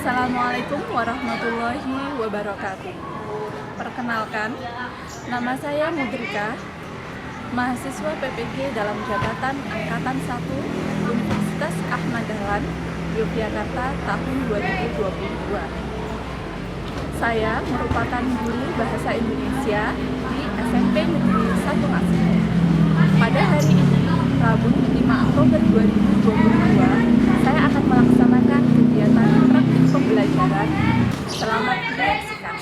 Assalamualaikum warahmatullahi wabarakatuh. Perkenalkan, nama saya Mudrika, mahasiswa PPG dalam jabatan Angkatan 1 Universitas Ahmad Dahlan, Yogyakarta tahun 2022. Saya merupakan guru Bahasa Indonesia di SMP Negeri 1 Asih. Pada hari ini, Rabu 5 Oktober 2022, saya akan melaksanakan kegiatan praktik pembelajaran. Selamat menyaksikan.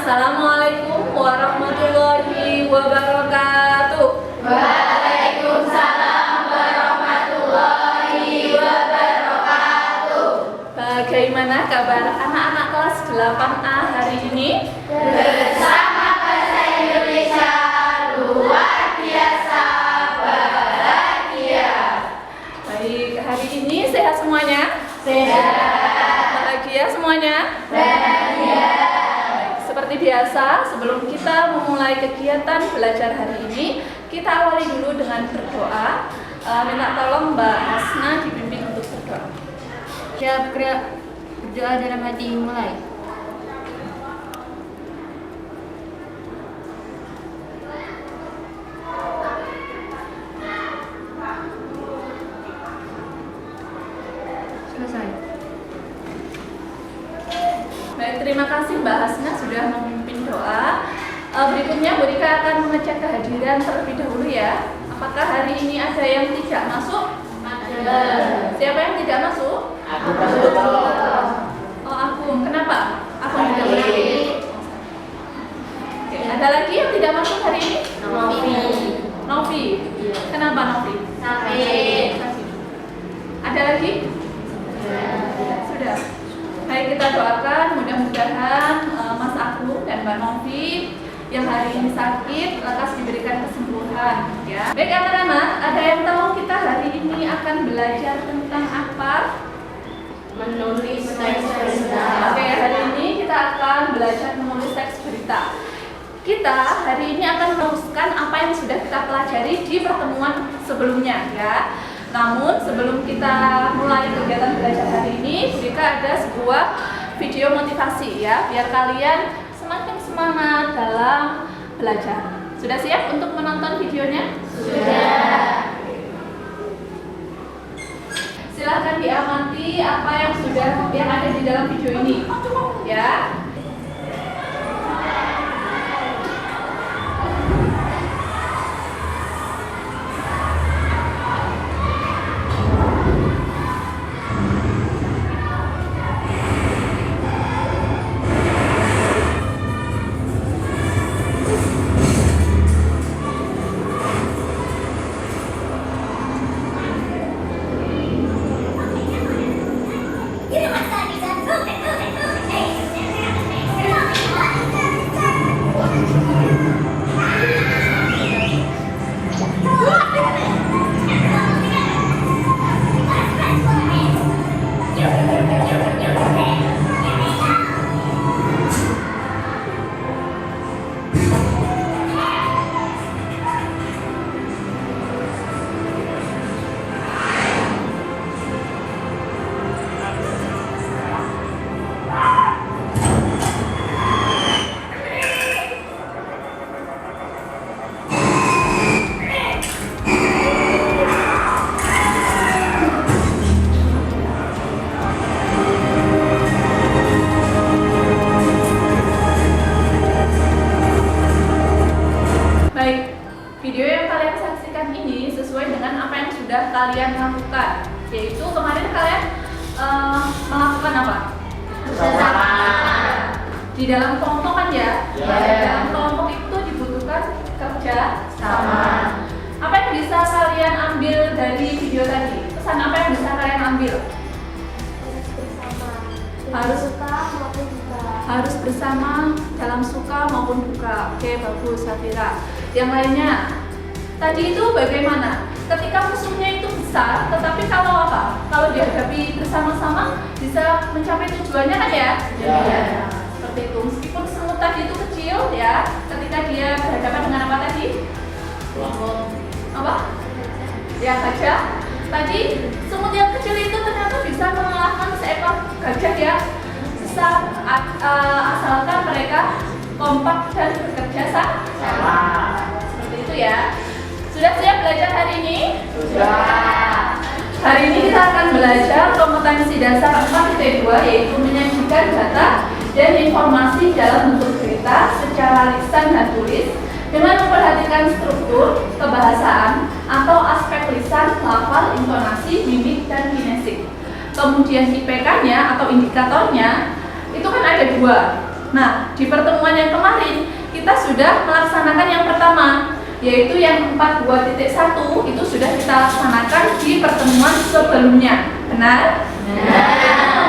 Assalamualaikum warahmatullahi wabarakatuh. Waalaikumsalam warahmatullahi wabarakatuh. Bagaimana kabar anak-anak kelas 8A hari ini? Bersama Bahasa Indonesia luar biasa bahagia. Baik, hari ini sehat semuanya? Sehat. Bahagia semuanya? Bahagia. Seperti biasa, sebelum kita memulai kegiatan belajar hari ini, kita awali dulu dengan berdoa. Minta tolong Mbak Hasna dibimbing untuk berdoa. Siap, gerak. Berdoa dalam hati, mulai. Selesai. Baik, terima kasih Mbak Hasna sudah memimpin doa. Berikutnya Bu Rika akan mengecek kehadiran terlebih dahulu ya. Apakah hari ini ada yang tidak masuk? Ada. Siapa yang tidak masuk? Aku. Oh, aku. Kenapa? Aku tidak masuk. Oke, ada lagi yang tidak masuk hari ini? Novi. Kenapa Novi? Sakit. Ada lagi? Sudah. Baik, kita doakan mudah-mudahan Mas Agung dan Mbak Novi yang hari ini sakit lekas diberikan kesembuhan ya. Baik anak-anak, ada yang tahu kita hari ini akan belajar tentang apa? Menulis teks berita. Oke, hari ini kita akan belajar menulis teks berita. Kita hari ini akan meneruskan apa yang sudah kita pelajari di pertemuan sebelumnya ya. Namun sebelum kita mulai kegiatan belajar hari ini, jika ada sebuah video motivasi ya, biar kalian semakin semangat dalam belajar. Sudah siap untuk menonton videonya? Sudah. Silahkan diamati apa yang ada di dalam video ini, ya. Di dalam kelompok kan ya? Ya. Di dalam kelompok itu dibutuhkan kerja Sama. Apa yang bisa kalian ambil dari video tadi? Pesan apa yang bisa kalian ambil? Harus bersama dalam suka maupun duka. Oke, bagus Safira. Yang lainnya, tadi itu bagaimana? Ketika musuhnya itu besar, tetapi kalau apa? Kalau dihadapi bersama-sama bisa mencapai tujuannya kan ya? Ya. Seperti itu. Meskipun semut tadi itu kecil ya, ketika dia berhadapan dengan apa tadi? Apa? Ya, gajah. Tadi semut yang kecil itu ternyata bisa mengalahkan seekor gajah ya. Bisa asalkan mereka kompak dan bekerja sama. Seperti itu ya. Sudah siap belajar hari ini? Sudah. Hari ini kita akan belajar kompetensi dasar 4.2 yaitu menyajikan data dan informasi dalam bentuk berita secara lisan dan tulis dengan memperhatikan struktur, kebahasaan, atau aspek lisan, lafal, intonasi, mimik, dan kinesik. Kemudian IPK-nya atau indikatornya itu kan ada 2. Nah, di pertemuan yang kemarin kita sudah melaksanakan yang pertama, yaitu yang 42.1 itu sudah kita laksanakan di pertemuan sebelumnya. Benar? Benar.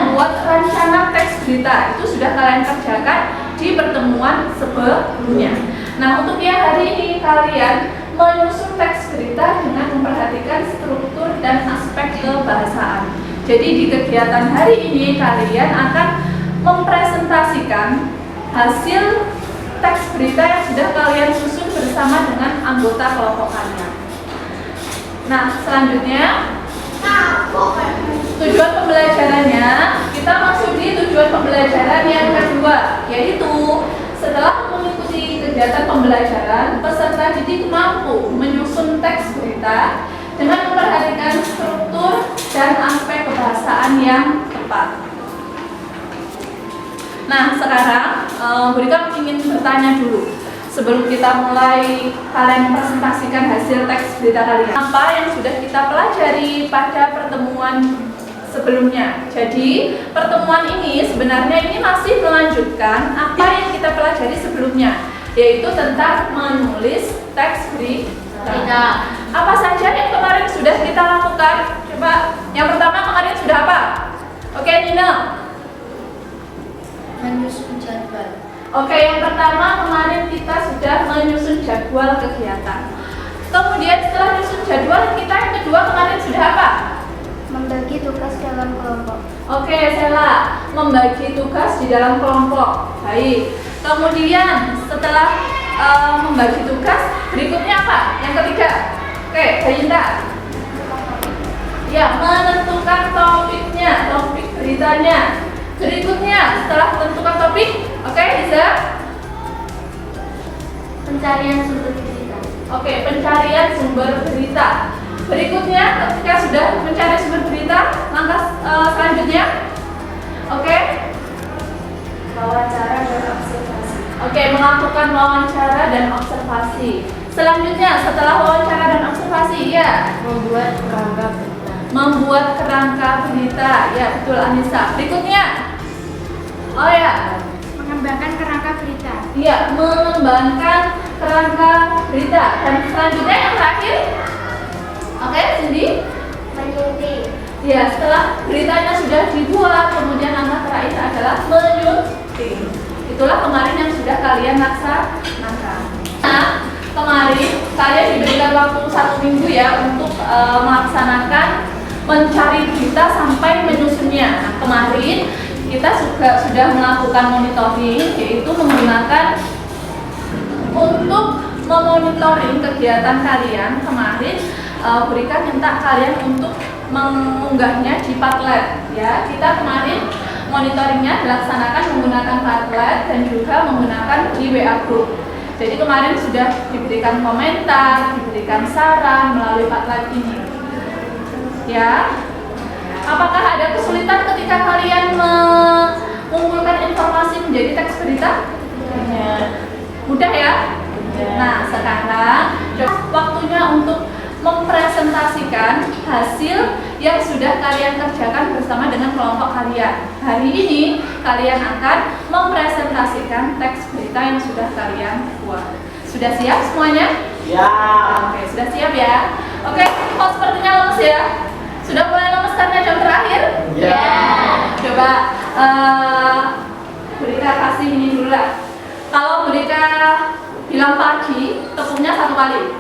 Membuat rencana teks berita itu sudah kalian kerjakan di pertemuan sebelumnya. Nah, untuk yang hari ini kalian menyusun teks berita dengan memperhatikan struktur dan aspek kebahasaan. Jadi di kegiatan hari ini kalian akan mempresentasikan hasil teks berita yang sudah kalian susun bersama dengan anggota kelompok kalian. Nah, selanjutnya tujuan pembelajarannya, kita masuk di tujuan pembelajaran yang kedua, yaitu setelah mengikuti kegiatan pembelajaran, peserta didik mampu menyusun teks berita dengan memperhatikan struktur dan aspek kebahasaan yang tepat. Nah, sekarang Bu Rika ingin bertanya dulu sebelum kita mulai kalian mempresentasikan hasil teks berita kalian. Apa yang sudah kita pelajari pada pertemuan sebelumnya? Jadi, pertemuan ini sebenarnya ini masih melanjutkan apa yang kita pelajari sebelumnya, yaitu tentang menulis teks berita. Apa saja yang kemarin sudah kita lakukan? Coba, yang pertama kemarin sudah apa? Oke, Nina. Menyusun jadwal. Oke, yang pertama kemarin kita sudah menyusun jadwal kegiatan. Kemudian setelah menyusun jadwal, kita yang kedua kemarin sudah apa? Membagi tugas dalam kelompok. Oke, Sela, membagi tugas di dalam kelompok. Baik. Kemudian setelah membagi tugas, berikutnya apa? Yang ketiga. Oke, Bayinda. Ya, menentukan topiknya, topik beritanya. Berikutnya, setelah menentukan topik, oke, Iza? Pencarian sumber berita. Oke, pencarian sumber berita. Berikutnya, ketika sudah mencari sumber berita, langkah selanjutnya, oke? Wawancara dan observasi. Oke, melakukan wawancara dan observasi. Selanjutnya, setelah wawancara dan observasi, ya? Membuat kerangka berita. Membuat kerangka berita, ya betul Anissa. Berikutnya, oh ya, Mengembangkan kerangka berita. iya, mengembangkan kerangka berita. Dan selanjutnya yang terakhir, oke, Cindy. Menyunting. Ya, setelah beritanya sudah dibuat, kemudian langkah terakhir adalah menyunting. Itulah kemarin yang sudah kalian laksanakan. Nah, kemarin kalian diberikan waktu 1 minggu ya untuk melaksanakan mencari berita sampai menyusunnya. Nah, kemarin kita juga sudah melakukan monitoring, yaitu menggunakan untuk memonitoring kegiatan kalian kemarin. Berikan minta kalian untuk mengunggahnya di Padlet ya. Kita kemarin monitoringnya dilaksanakan menggunakan Padlet dan juga menggunakan di WA group. Jadi kemarin sudah diberikan komentar, diberikan saran melalui Padlet ini. Ya. Apakah ada kesulitan ketika kalian mengumpulkan informasi menjadi teks berita? Mudah ya? Nah, sekarang waktunya untuk mempresentasikan hasil yang sudah kalian kerjakan bersama dengan kelompok kalian. Hari ini kalian akan mempresentasikan teks berita yang sudah kalian buat. Sudah siap semuanya? Ya. Oke, sudah siap ya? Oke, kok sepertinya lemes ya? Sudah mulai lemes karena jam terakhir? Ya. Coba Bu Rika kasih ini dulu lah. Kalau Bu Rika bilang pagi, tepuknya 1 kali.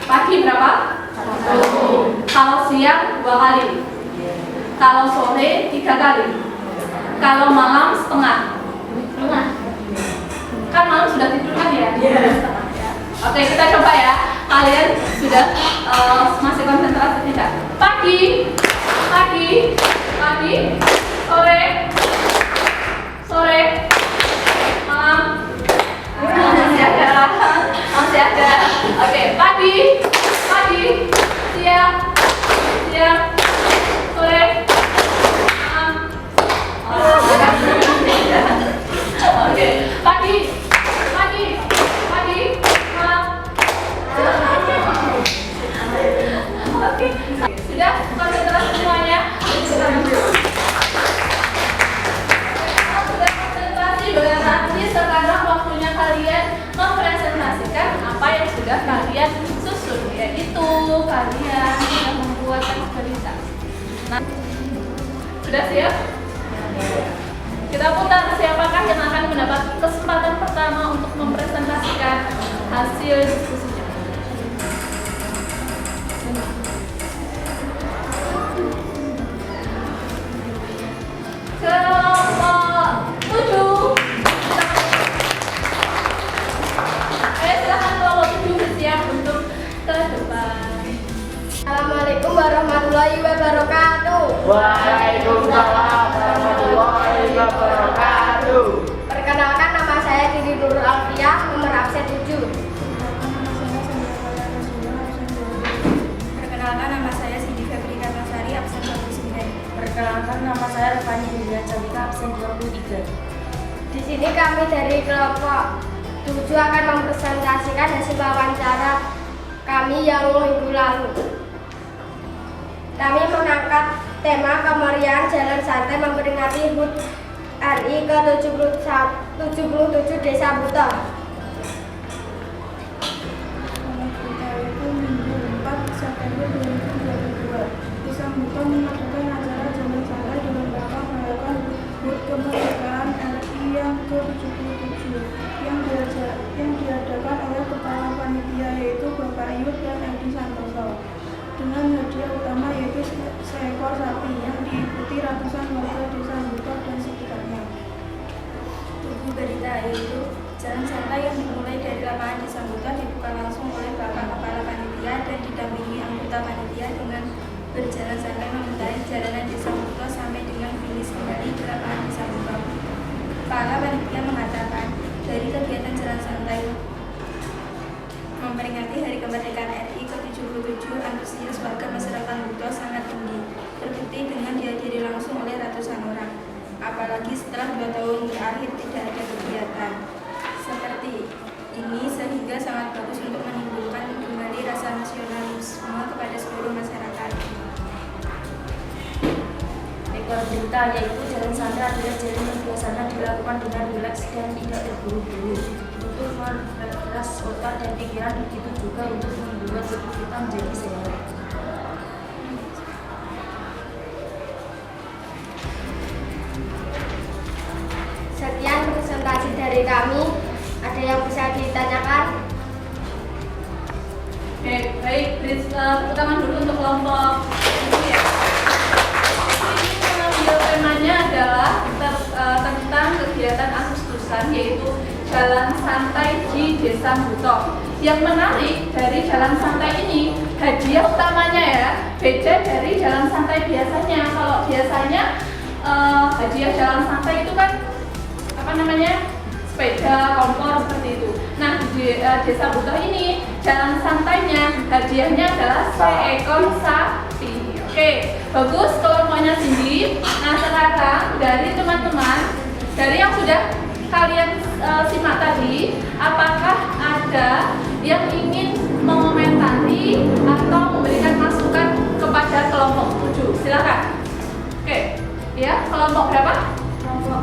Pagi berapa? 1. Kalau siang 2 kali. Kalau sore 3 kali. Kalau malam setengah. Kan malam sudah tidur kan ya? Setengah ya. Oke, kita coba ya. Kalian sudah masih konsentrasi tidak? Pagi, sore, malam. Masih ada. Oke, pagi, siang, sore, malam. Oke, pagi, malam. Oke, sudah konsentrasi semuanya. Sudah konsentrasi, berarti sekarang waktunya kalian mempresentasikan apa yang sudah kalian susun, yaitu kalian sudah membuat teks berita. Nah, sudah siap? Kita putar siapakah yang akan mendapat kesempatan pertama untuk mempresentasikan hasil diskusinya. Kelompok 7. Silakan kelompok 7 bersiap untuk ke depan. Assalamualaikum warahmatullahi wabarakatuh. Waalaikumsalam warahmatullahi wabarakatuh. Perkenalkan, nama saya Didi Nurul Alfiah, nomor absen 7. Perkenalkan, nama saya Siti Febrika Nasari, absen 29. Perkenalkan, nama saya Revani Indra Cawika, absen 23. Di sini kami dari kelompok 7 akan mempresentasikan hasil wawancara kami yang minggu lalu. Kami mengangkat tema kemeriahan jalan santai memperingati HUT RI ke-77 Desa Buto. Itu Minggu 4 September 2022. Desa Buto mengadakan acara jalan santai dalam rangka merayakan HUT kemerdekaan RI yang ke-77 yang diadakan oleh kepala panitia, yaitu Bapak Yud dan Edi Santoso, dengan hadiah utama yaitu seekor sapi yang diikuti ratusan warga Desa Buto dan sekitarnya. Tujuh berita yaitu jalan santai yang dimulai dari lapangan Desa Buto dibuka langsung oleh Bapak Kepala Panitia dan didampingi anggota panitia dengan berjalan santai memutar jalanan Desa Buto sampai dengan finish kembali ke lapangan Desa Buto. Kepala panitia mengatakan, dari kegiatan jalan santai memperingati Hari Kemerdekaan RI ke-77, antusias warga masyarakat Buto sangat tinggi, terbukti dengan dihadiri langsung oleh ratusan orang. Apalagi setelah 2 tahun terakhir tidak ada kegiatan seperti ini, sehingga sangat bagus untuk menimbulkan kembali rasa nasionalisme kepada seluruh masyarakat. Ekor berita yaitu jalan santai adalah jalan yang biasanya dilakukan dengan rileks dan tidak terburu-buru untuk merefresh otak dan pikiran, begitu juga untuk membuat tubuh kita menjadi sehat. Sekian presentasi dari kami. Ada yang bisa ditanyakan? Oke, baik. Tepuk tangan dulu untuk kelompok itu ya. Ini mengambil temanya adalah tentang kegiatan Agustusan, yaitu jalan santai di Desa Buto. Yang menarik dari jalan santai ini, hadiah utamanya ya beda dari jalan santai biasanya. Kalau biasanya hadiah jalan santai itu kan sepeda, kompor seperti itu. Nah, di Desa Buto ini jalan santainya hadiahnya adalah seekor sapi. Oke, bagus kelompoknya Cindy. Nah, sekarang dari teman-teman, dari yang sudah kalian simak tadi, apakah ada yang ingin mengomentari atau memberikan masukan kepada kelompok 7? silakan. Oke, ya kelompok berapa? Kelompok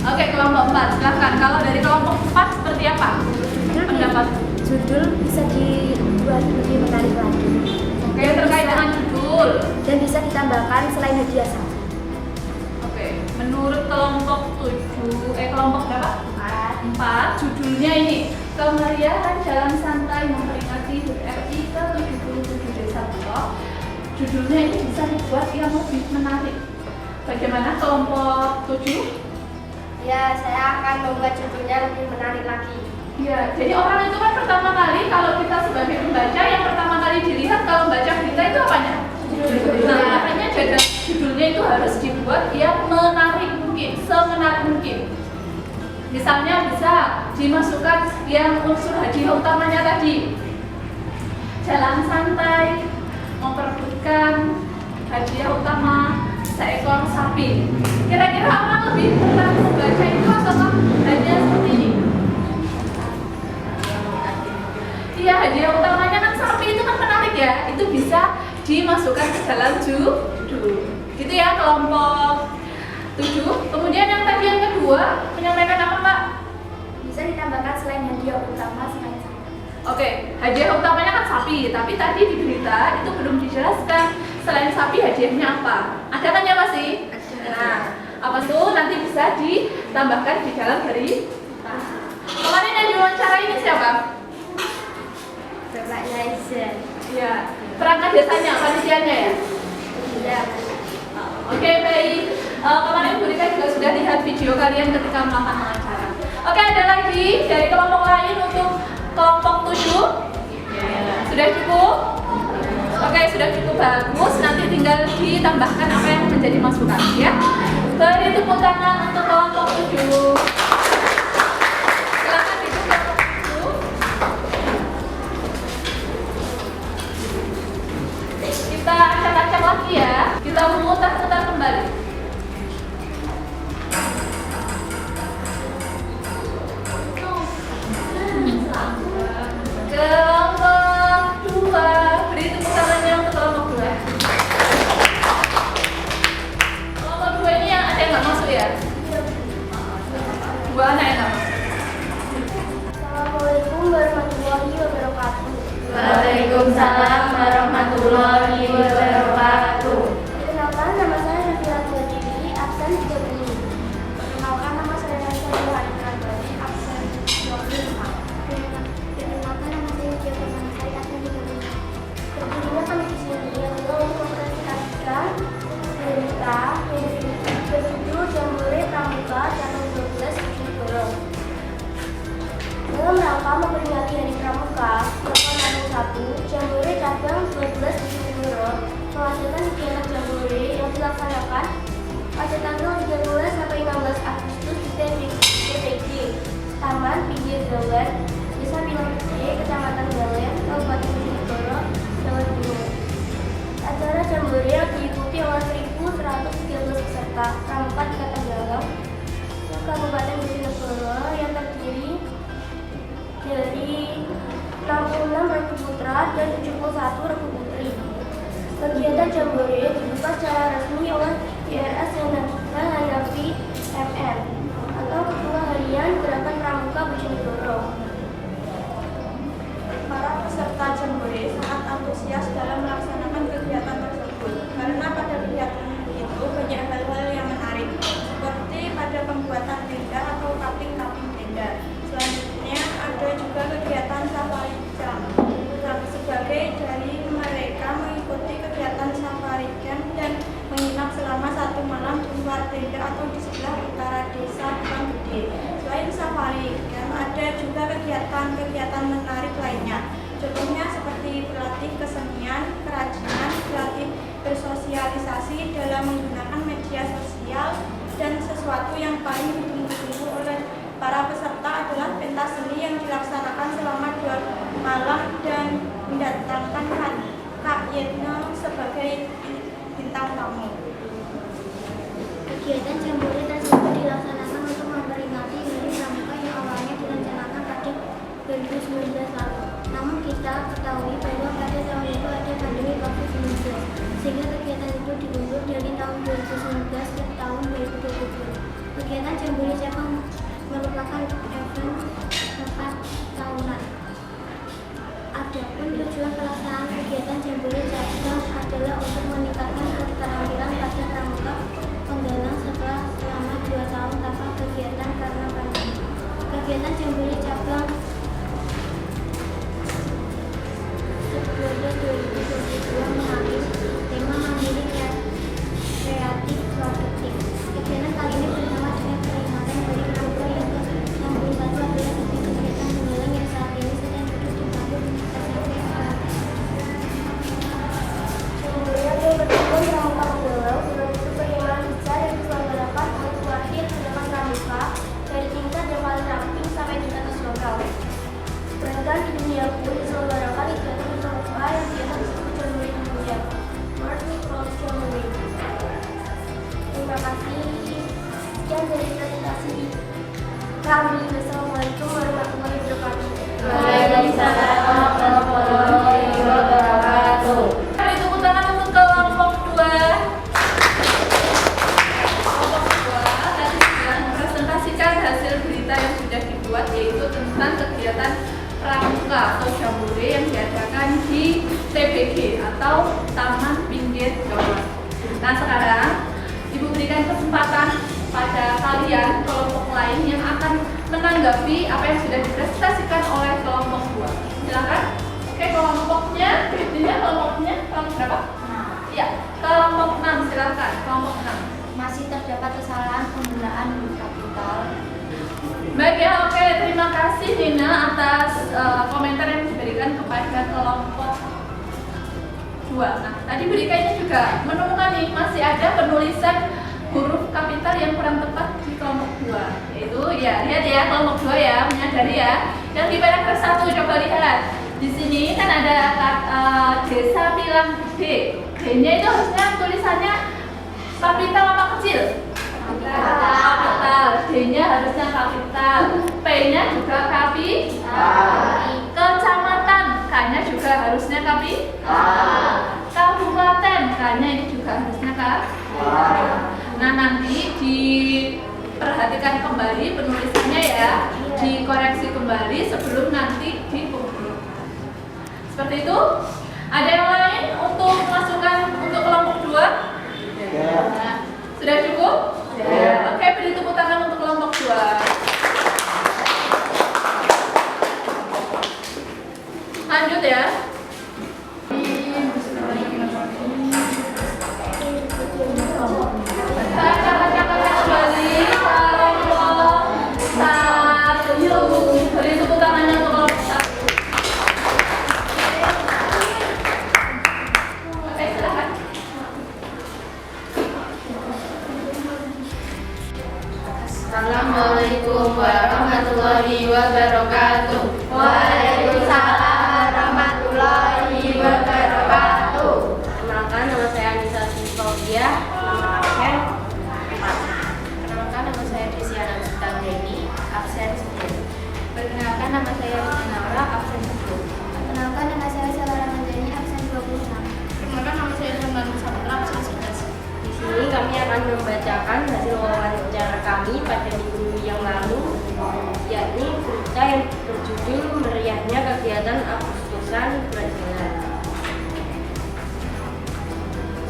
4. Oke, kelompok 4, silakan. Kalau dari kelompok 4 seperti apa pendapat? Judul bisa dibuat lebih menarik lagi. Oke, terkait dengan judul. Dan bisa ditambahkan selain hadiah saja. Oke, menurut kelompok 7, kelompok berapa? 4, judulnya ini Kemeriahan Jalan Santai Memperingati HUT RI ke-77 Desa Bulog. Judulnya ini bisa dibuat yang lebih menarik. Bagaimana kelompok 7? Ya, saya akan membuat judulnya lebih menarik lagi. Ya, jadi orang itu kan pertama kali kalau kita sebagai pembaca yang pertama kali dilihat kalau baca berita itu apanya? Nah, makanya judulnya itu harus dibuat yang menarik mungkin, semenarik mungkin. Misalnya bisa dimasukkan yang unsur hadiah utamanya tadi, jalan santai, memperebutkan hadiah utama seekor sapi. Kira-kira orang lebih tertarik membaca itu atau hanya seperti ini? Iya, hadiah utamanya kan sapi itu kan menarik ya. Itu bisa dimasukkan ke dalam judul. Gitu ya kelompok 7. Kemudian yang tadi yang kedua menyampaikan apa Mbak? Bisa ditambahkan selain hadiah utama selain sapi. Oke, hadiah utamanya kan sapi, tapi tadi di berita itu belum dijelaskan selain sapi hadiahnya apa. Ada kan ya masih? Nah, apa tuh nanti bisa ditambahkan di dalam berita. Kemarin yang diwawancara ini siapa? Bapaknya Izen. Iya, perangkat desanya, panitianya ya? Iya. Oke, baik. Kemarin Bu Rika juga sudah lihat video kalian ketika melakukan wawancara. Oke, ada lagi dari kelompok lain untuk kelompok 7? Sudah cukup? Oke, sudah cukup bagus. Nanti tinggal ditambahkan apa yang menjadi masukan ya. Beri tepuk tangan untuk kelompok 7. Silakan duduk kelompok 7. Kita acak-acak lagi ya. Kita memutar-mutar kembali. Kelompok 2, beri tepuk tangannya untuk kelompok 2. Kelompok 2 ini yang ada yang nggak masuk ya? 2 anak yang nggak masuk. Assalamualaikum warahmatullahi wabarakatuh. Waalaikumsalam warahmatullahi wabarakatuh. Perkenalkan, nama saya Nabila Muhammadi, absen 30. Perkenalkan, nama saya Nadia Harinandari, absen 25. Perkenalkan, nama saya Tia Permanisari, absen 35. Berdirinya kami di sini adalah untuk mempresentasikan berita berjudul Jambore Pramuka Cabang 12 Bojonegoro. Dalam rangka memperingati Hari Pramuka, Tahun 1, Jambore Cabang 12 Bojonegoro menghasilkan kegiatan Jambore yang dilaksanakan pada tanggal 13 sampai 16 Agustus di TPG Taman Pinggir Dawen, Desa Pilang Gede, Kecamatan Dawen, Kabupaten Bojonegoro, Jawa Timur. Acara Jambore yang diikuti oleh 1.113 peserta pramuka tingkatan dalam Kabupaten Bojonegoro yang terdiri dari 66 regu putra dan 71 regu putri. Kegiatan Jambore dibuka secara resmi oleh DRS Hanafi MM atau Ketua Harian Gerakan Pramuka Bojonegoro. Para peserta Jambore sangat antusias dalam melaksanakan kegiatan tersebut karena pada kegiatan itu banyak hal-hal yang menarik seperti pada pembuatan tenda atau kaping-kaping tenda. Selanjutnya ada juga kegiatan safari camp. Sebagai dari mereka mengikuti kegiatan safari camp dan menginap selama 1 malam di luar tenda atau di sebelah utara desa Pilang Gede. Selain safari camp ada juga kegiatan-kegiatan menarik lainnya. Contohnya seperti berlatih kesenian, kerajinan, berlatih bersosialisasi dalam menggunakan media sosial, dan sesuatu yang paling ditunggu-tunggu oleh para peserta adalah pentas seni yang dilaksanakan selama 2 malam dan mendatangkan Kak Yetno sebagai bintang tamu. Kegiatan Jambore tersebut dilaksanakan untuk memperingati Hari Pramuka yang awalnya direncanakan pada 2019 lalu. Namun kita ketahui bahwa pada tahun itu ada pandemi COVID-19, sehingga kegiatan itu diundur kasih. Sekian dari presentasi kami. Wassalamualaikum warahmatullahi wabarakatuh. Waalaikumsalam warahmatullahi wabarakatuh. Beri tepuk tangan untuk kelompok 2. Kelompok 2 tadi sudah mempresentasikan hasil berita yang sudah dibuat, yaitu tentang kegiatan pramuka atau jambore yang diadakan di TBG atau Taman Pinggir Jawa. Nah, sekarang Ibu berikan kesempatan pada kalian kelompok lain yang akan menanggapi apa yang sudah dipresentasikan oleh kelompok 2. Silakan. Oke, kelompoknya kelompok berapa? Iya, kelompok 6, silakan. Kelompok 6. Masih terdapat kesalahan penggunaan huruf kapital. Baik ya, oke. Terima kasih Nina atas komentar yang diberikan kepada kelompok 2. Nah, tadi berikannya juga menemukan nih masih ada penulisan huruf kapital yang kurang tepat di kelompok 2. Yaitu ya, lihat ya kelompok 2 ya, menyadari ya. Yang di paragraf 1 coba lihat. Di sini kan ada desa Pilang Gede. D-nya itu harusnya tulisannya kapital apa kecil? Kapital. D-nya harusnya kapital. P-nya juga kapital. Kecamatan, K-nya juga harusnya kapital. Kabupaten, K-nya ini juga harusnya kapital. Nah, nanti diperhatikan kembali penulisannya ya, dikoreksi kembali sebelum nanti dikumpul. Seperti itu. Ada yang lain untuk masukan untuk kelompok 2? Nah, sudah cukup? Ya. Oke, beri tepuk tangan untuk kelompok 2. Lanjut ya. Saya bacakan kembali kelompok 1. Beri tepuk tangannya untuk kelompok 1. Oke, silakan. Assalamualaikum warahmatullahi wabarakatuh. Waalaikumsalam warahmatullahi wabarakatuh. Perkenalkan, nama saya Anissa Sifaudia, nomor absen 4. Perkenalkan, nama saya Desiana Sutandeni, absen 9. Perkenalkan, nama saya Rina Naura, absen 10. Perkenalkan, nama saya Sarah Ramadhani, absen 26. Perkenalkan, nama saya Irfan Saputra, absen 11. Di sini kami akan membacakan hasil wawancara kami pada minggu yang lalu, yakni berita yang berjudul Meriahnya Kegiatan Agustusan Berjalan.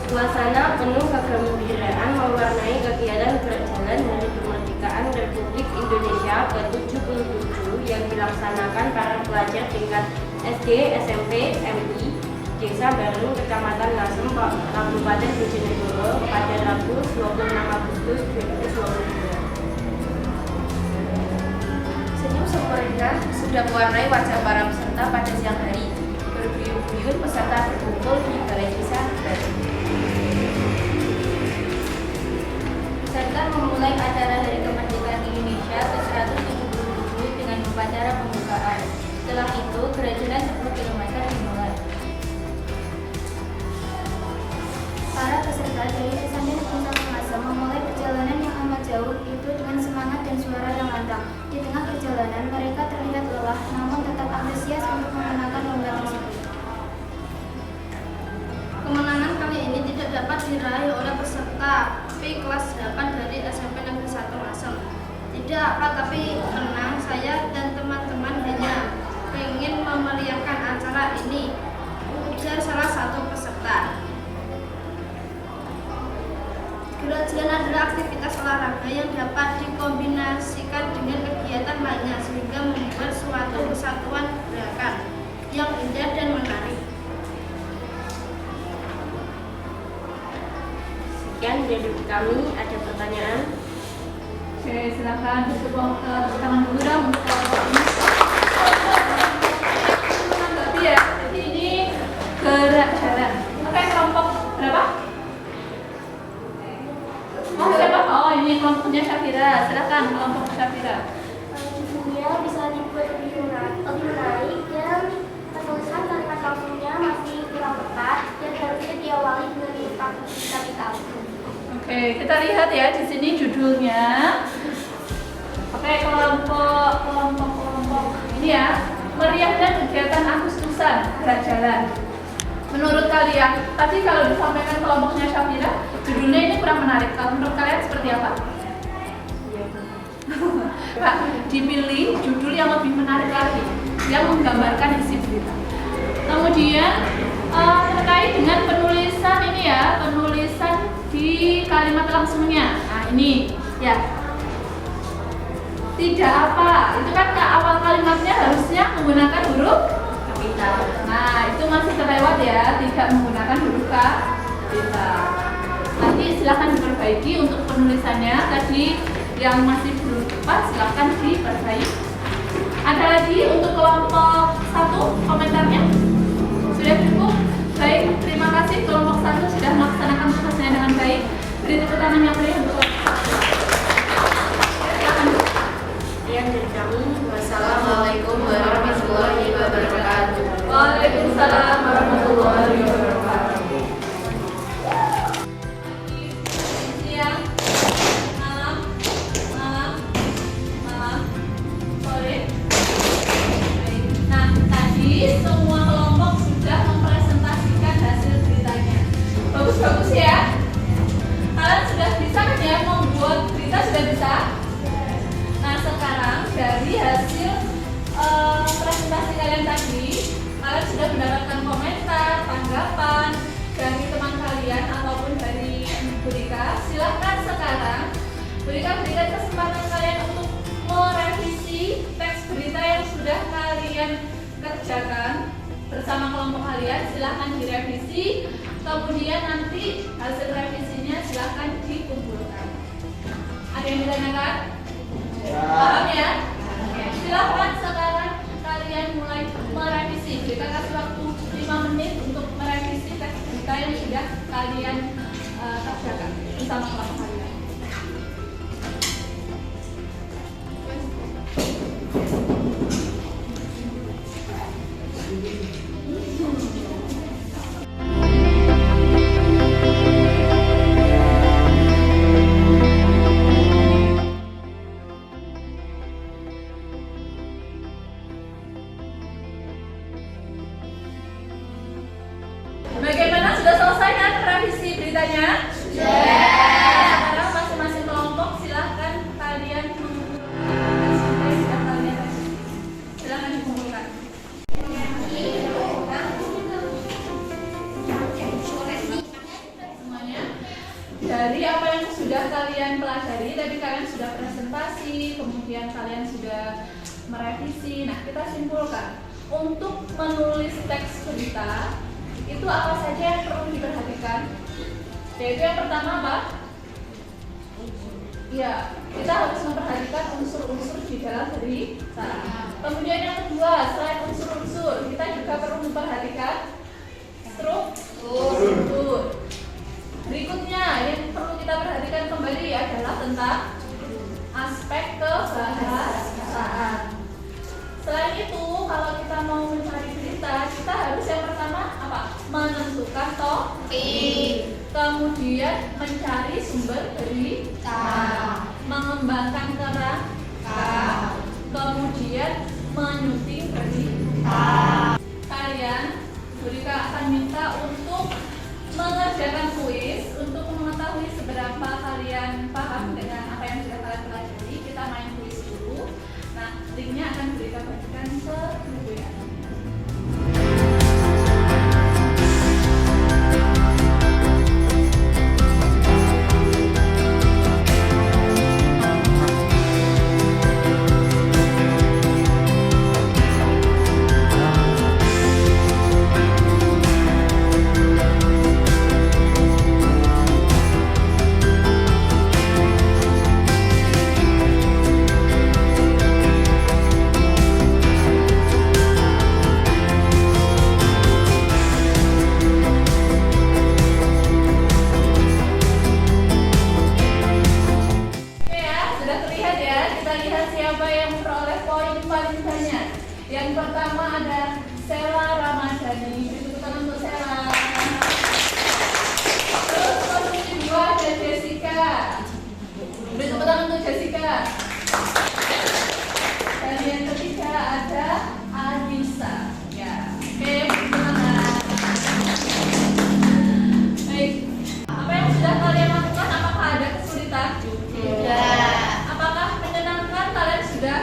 Suasana penuh kegembiraan mewarnai kegiatan berjalan Hari Kemerdekaan Republik Indonesia ke-77 yang dilaksanakan para pelajar tingkat SD, SMP, MI, Desa Barung, Kecamatan Lasem, Kabupaten Bojonegoro pada Rabu 26 Agustus 2022. Senyum sempurna sudah mewarnai wajah para peserta pada siang hari. Berbuyun-buyun peserta berkumpul di Balai Desa Barung. Serta memulai acara Hari Kemerdekaan Indonesia ke-177 dengan upacara pembukaan. Setelah itu, gerajulan 10 km dimulai. Para peserta dari SMP Negeri 1 Lasem memulai perjalanan yang amat jauh itu dengan semangat dan suara yang lantang. Di tengah perjalanan, mereka terlihat lelah, namun tetap antusias untuk memenangkan lomba tersebut. Kemenangan kali ini tidak dapat diraih oleh peserta P kelas 8 dari SMP Negeri 1 Lasem. Tidak apa, tapi tenang, saya dan teman-teman hanya ingin memeriahkan acara ini, ujar salah satu peserta. Gerajulan adalah aktivitas olahraga yang dapat dikombinasikan dengan kegiatan lainnya sehingga membuat suatu kesatuan gerakan yang indah dan menarik. Sekian dari kami, ada pertanyaan? Oke, silakan tepuk tangan dulu dong untuk kelompok ini. Menanggapi ya, jadi ini gerak jalan. Oke, kelompok berapa? Oh, siapa? Oh, ini kelompoknya Syafira. Silakan kelompok Syafira. Dunia bisa dibuat lebih menarik dan penulisan kalimat langsungnya masih kurang tepat dan harusnya diawali dengan kapital. Oke, Oke, kita lihat ya di sini judulnya. Oke, kelompok ini ya, meriahnya kegiatan Agustusan gerak jalan. Menurut kalian, tadi kalau disampaikan kelompoknya Syafira, judulnya ini kurang menarik. Kalau menurut kalian seperti apa? Pak, dipilih judul yang lebih menarik lagi, yang menggambarkan isi berita. Kemudian terkait dengan penulisan ini ya, penulisan di kalimat langsungnya. Nah ini ya, tidak apa, itu kan ke awal kalimatnya harusnya menggunakan huruf kapital. Nah itu masih terlewat ya, tidak menggunakan huruf kapital. Nanti silahkan diperbaiki untuk penulisannya. Tadi yang masih belum tepat silahkan diperbaiki. Ada lagi untuk kelompok 1 komentarnya? Sudah cukup? Baik, terima kasih kelompok 1 sudah melaksanakan tugasnya dengan baik. Beri tepuk tangan yang meriah untuk Yang dari kami, wassalamualaikum warahmatullahi wabarakatuh. Waalaikumsalam warahmatullahi wabarakatuh. Siang, malam, sore. Baik. Nah, tadi semua kelompok sudah mempresentasikan hasil beritanya. Bagus-bagus ya. Kalian sudah bisa kan ya membuat berita, sudah bisa? Nah, sekarang dari hasil presentasi kalian tadi, kalian sudah mendapatkan komentar, tanggapan dari teman kalian ataupun dari Bu Rika. Silahkan sekarang Bu Rika berikan kesempatan kalian untuk merevisi teks berita yang sudah kalian kerjakan bersama kelompok kalian. Silahkan direvisi, kemudian nanti hasil revisinya silahkan dikumpulkan. Ada yang ditanyakan? Paham ya? Oke. Silahkan sekarang kalian mulai merevisi. Kita kasih waktu 5 menit untuk merevisi teks berita yang sudah kalian kerjakan bersama kelompok kalian. Bagaimana, sudah selesai kan revisi beritanya? Sekarang masing-masing kelompok silahkan kalian silahkan dikumpulkan. Semuanya dari apa yang sudah kalian pelajari, tadi kalian sudah presentasi, kemudian kalian sudah merevisi. Nah, kita simpulkan untuk menulis teks berita itu apa saja yang perlu diperhatikan? Yaitu yang pertama apa? Ya, kita harus memperhatikan unsur-unsur di dalam berita. Kemudian yang kedua, selain unsur-unsur, kita juga perlu memperhatikan struktur. Berikutnya yang perlu kita perhatikan kembali adalah tentang aspek kebahasaan. Selain itu, kalau kita mau mencari berita, kita harus yang pertama apa? Menentukan topik, kemudian mencari sumber berita, mengembangkan kerangka, kemudian menyunting berita. Kalian, Rika akan minta untuk mengerjakan kuis untuk mengetahui seberapa kalian paham dengan apa yang sudah kalian pelajari. Kita main kuis dulu. Nah, linknya akan Rika bagikan ke grup WA. Yang pertama ada Sela Ramadhani. Tepuk tangan untuk Sela. Terus posisi 2 ada Jessica Jessica. Beri tepuk tangan untuk Jessica. Dan yang ketiga ada Anissa. Ya, oke, semangat. Baik, apa yang sudah kalian lakukan? Apakah ada kesulitan? Tidak. Apakah menyenangkan? Kalian sudah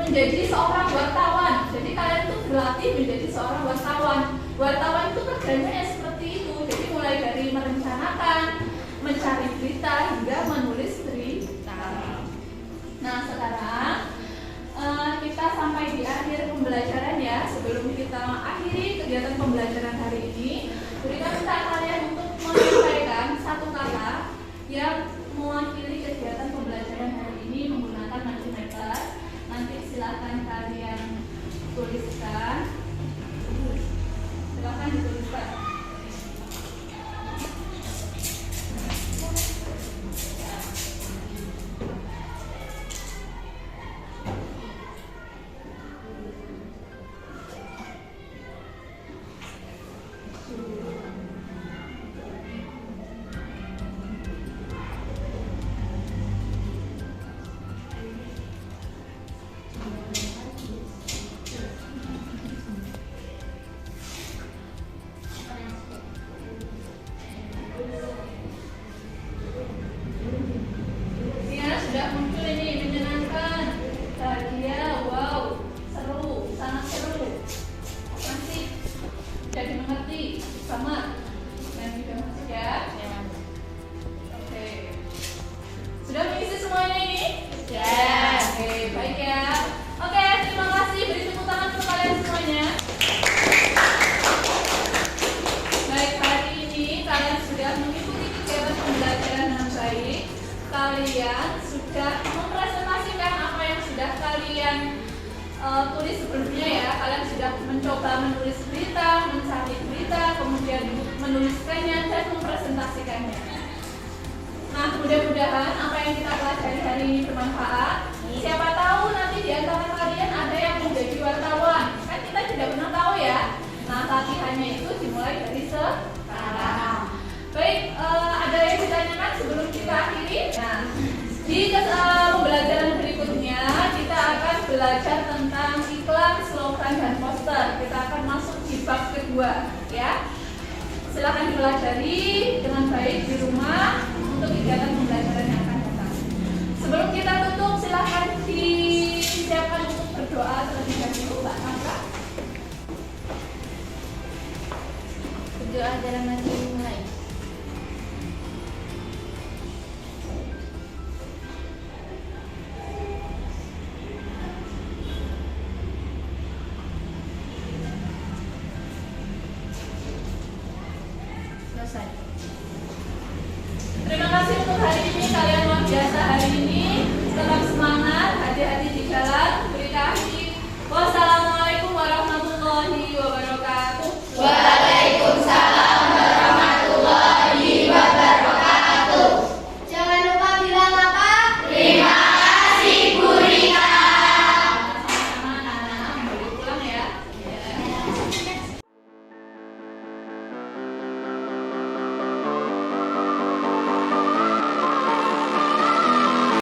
menjadi seorang wartawan. Jadi kalian itu berlatih menjadi seorang wartawan. Wartawan itu kerjanya ya seperti itu. Jadi mulai dari merencanakan, mencari berita hingga menulis berita. Nah sekarang kita sampai di akhir pembelajaran ya. Sebelum kita akhiri kegiatan pembelajaran hari ini, berikan minta kalian untuk menyampaikan satu kata yang mewakili kegiatan pembelajaran hari ini menggunakan Mentimeter. Nanti silakan kalian tuliskan. Silakan dituliskan. Ya, sudah muncul ini menyenangkan, bahagia, wow, seru, sangat seru. Masih jadi mengerti sama yang juga masuk ya. Oke, sudah mengisi semuanya ini? Ya. Oke, baik ya. Oke, terima kasih. Beri tepuk tangan untuk kalian semuanya. Baik, hari ini kalian sudah mengikuti kegiatan pembelajaran dengan baik. Kalian sudah mempresentasikan apa yang sudah kalian tulis sebelumnya ya. Kalian sudah mencoba menulis berita, mencari berita, kemudian menuliskannya dan mempresentasikannya. Nah, mudah-mudahan apa yang kita pelajari hari ini bermanfaat. Siapa tahu nanti di antara kalian ada yang menjadi wartawan. Kan kita tidak pernah tahu ya. Nah, latihannya itu dimulai dari sekarang. Baik, ada yang ditanyakan sebelum kita akhiri? Nah, di pembelajaran berikutnya kita akan belajar tentang iklan, slogan, dan poster. Kita akan masuk di bab kedua, ya. Silakan dipelajari dengan baik di rumah untuk kegiatan pembelajaran yang akan datang. Sebelum kita tutup, silakan disiapkan untuk berdoa terlebih dahulu, Mbak Nabra. Berdoa dalam hati